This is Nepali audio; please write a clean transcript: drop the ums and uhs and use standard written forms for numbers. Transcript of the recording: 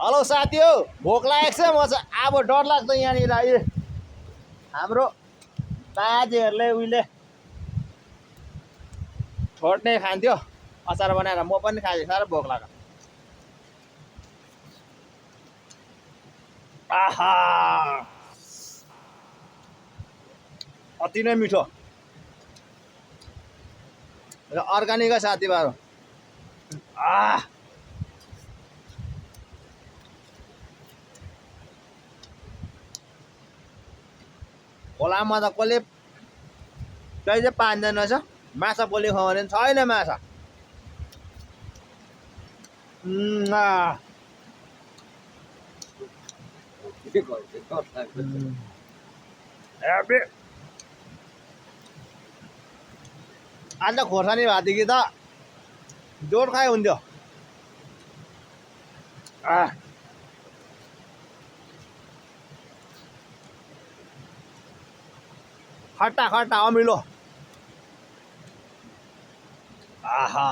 हेलो साथी हो भोक लागेको छ म चाहिँ अब डर लाग्छ यहाँनिर हाम्रो बाजेहरूले उहिले छोड्ने खान्थ्यो अचार बनाएर म पनि खाएँ साह्रो भोक लाग्यो आहा अति नै मिठो र अर्ग्यानिक साथीभाइहरू खोलामा त कसले त्यही चाहिँ पाइँदैन रहेछ माछा पोली खायो भने छैन माछा आज खोर्सानी भातदेखि त जोड खाए हुन्थ्यो खट्टा खट्टा अमिलो आहा